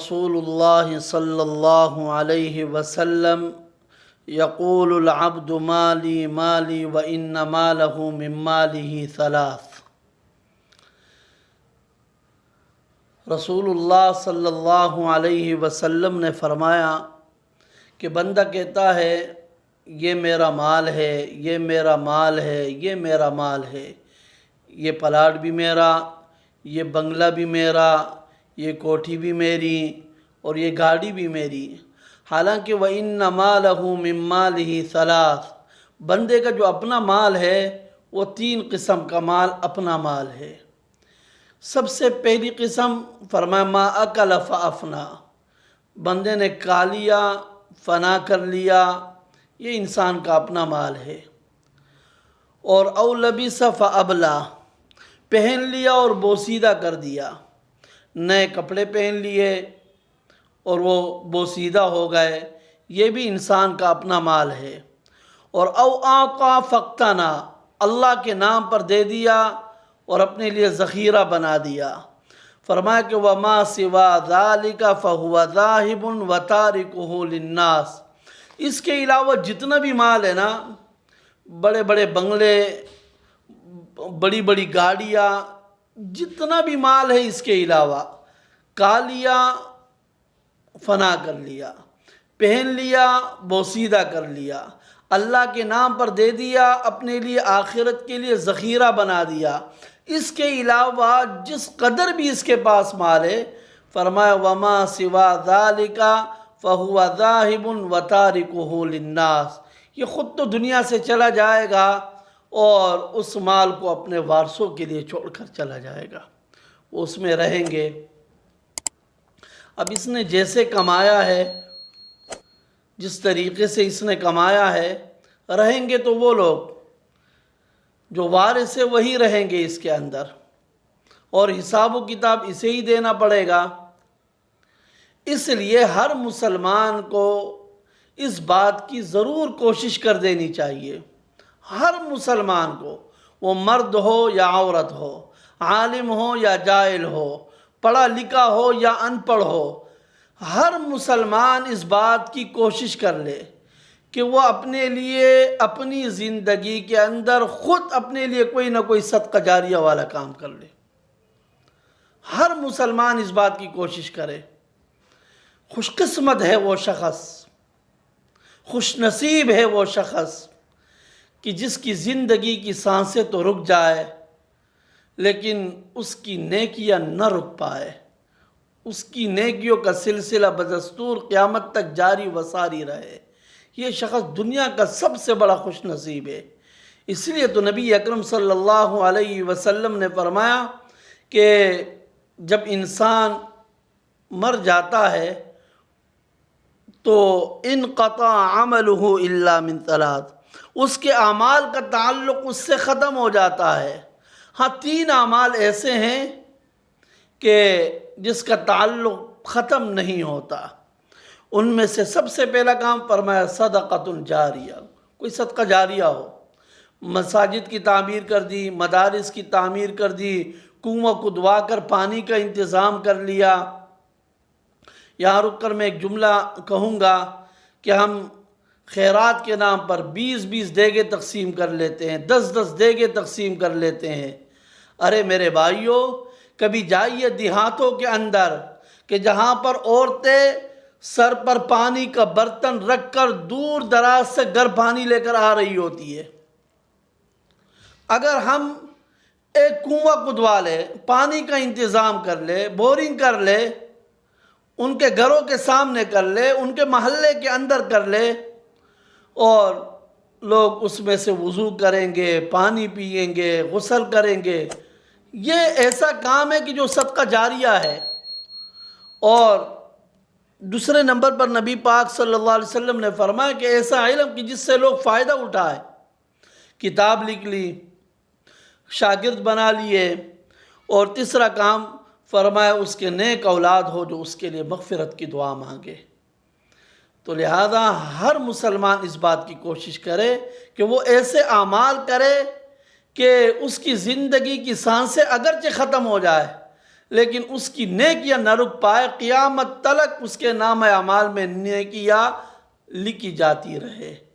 رسول اللہ صلی اللہ علیہ وسلم یقول العبد مالی مالی وإن مالہ من مالہ ثلاث۔ رسول اللہ صلی اللہ علیہ وسلم نے فرمایا کہ بندہ کہتا ہے یہ میرا مال ہے، یہ میرا مال ہے، یہ میرا مال ہے، یہ پلاٹ بھی میرا، یہ بنگلہ بھی میرا، یہ کوٹھی بھی میری اور یہ گاڑی بھی میری۔ حالانکہ وَإِنَّ مَالَهُ مِن مَالِهِ ثَلَاث، بندے کا جو اپنا مال ہے وہ 3 قسم کا مال اپنا مال ہے۔ سب سے پہلی قسم فرمایا ما اکل فافنا، بندے نے کھا لیا، فنا کر لیا، یہ انسان کا اپنا مال ہے۔ اور او لبس فابلا، پہن لیا اور بوسیدہ کر دیا، نئے کپڑے پہن لیے اور وہ بوسیدہ ہو گئے، یہ بھی انسان کا اپنا مال ہے۔ اور او اعطا فاقتنا، اللہ کے نام پر دے دیا اور اپنے لیے ذخیرہ بنا دیا۔ فرمایا کہ وما سوا ذالک فہو ذاہب وتارکہ للناس، اس کے علاوہ جتنا بھی مال ہے نا، بڑے بڑے بنگلے، بڑی بڑی گاڑیاں، جتنا بھی مال ہے اس کے علاوہ کھا لیا، فنا کر لیا، پہن لیا، بوسیدہ کر لیا، اللہ کے نام پر دے دیا، اپنے لیے آخرت کے لیے ذخیرہ بنا دیا، اس کے علاوہ جس قدر بھی اس کے پاس مال ہے، فرمایا وما سوا ذالک فہو ذاہب وتارکہ للناس، یہ خود تو دنیا سے چلا جائے گا اور اس مال کو اپنے وارثوں کے لیے چھوڑ کر چلا جائے گا، وہ اس میں رہیں گے۔ اب اس نے جیسے کمایا ہے، جس طریقے سے اس نے کمایا ہے، رہیں گے تو وہ لوگ جو وارث ہے وہی رہیں گے اس کے اندر، اور حساب و کتاب اسے ہی دینا پڑے گا۔ اس لیے ہر مسلمان کو اس بات کی ضرور کوشش کر دینی چاہیے، ہر مسلمان کو، وہ مرد ہو یا عورت ہو، عالم ہو یا جاہل ہو، پڑھا لکھا ہو یا ان پڑھ ہو، ہر مسلمان اس بات کی کوشش کر لے کہ وہ اپنے لیے اپنی زندگی کے اندر خود اپنے لیے کوئی نہ کوئی صدقہ جاریہ والا کام کر لے۔ ہر مسلمان اس بات کی کوشش کرے۔ خوش قسمت ہے وہ شخص، خوش نصیب ہے وہ شخص کہ جس کی زندگی کی سانسیں تو رک جائے لیکن اس کی نیکیاں نہ رک پائے، اس کی نیکیوں کا سلسلہ بدستور قیامت تک جاری و ساری رہے۔ یہ شخص دنیا کا سب سے بڑا خوش نصیب ہے۔ اس لیے تو نبی اکرم صلی اللہ علیہ وسلم نے فرمایا کہ جب انسان مر جاتا ہے تو انقطع عملہ الا من ثلاث، اس کے اعمال کا تعلق اس سے ختم ہو جاتا ہے۔ ہاں 3 اعمال ایسے ہیں کہ جس کا تعلق ختم نہیں ہوتا، ان میں سے سب سے پہلا کام فرمایا صدقۃ جاریہ، کوئی صدقہ جاریہ ہو، مساجد کی تعمیر کر دی، مدارس کی تعمیر کر دی، کنواں کھدوا کر پانی کا انتظام کر لیا۔ یہاں رک کر میں ایک جملہ کہوں گا کہ ہم خیرات کے نام پر 20 دیگیں تقسیم کر لیتے ہیں، 10 دیگیں تقسیم کر لیتے ہیں۔ ارے میرے بھائیوں، کبھی جائیے دیہاتوں کے اندر کہ جہاں پر عورتیں سر پر پانی کا برتن رکھ کر دور دراز سے گھر پانی لے کر آ رہی ہوتی ہے۔ اگر ہم ایک کنواں کھدوا لے، پانی کا انتظام کر لے، بورنگ کر لے، ان کے گھروں کے سامنے کر لے، ان کے محلے کے اندر کر لے، اور لوگ اس میں سے وضو کریں گے، پانی پئیں گے، غسل کریں گے، یہ ایسا کام ہے کہ جو صدقہ جاریہ ہے۔ اور دوسرے نمبر پر نبی پاک صلی اللہ علیہ وسلم نے فرمایا کہ ایسا علم کہ جس سے لوگ فائدہ اٹھائے، کتاب لکھ لی، شاگرد بنا لیے، اور تیسرا کام فرمایا اس کے نیک اولاد ہو جو اس کے لیے مغفرت کی دعا مانگے۔ تو لہذا ہر مسلمان اس بات کی کوشش کرے کہ وہ ایسے اعمال کرے کہ اس کی زندگی کی سانسیں اگرچہ ختم ہو جائے لیکن اس کی نیکیاں نہ رک پائے، قیامت تلک اس کے نام اعمال میں نیکیاں لکھی جاتی رہے۔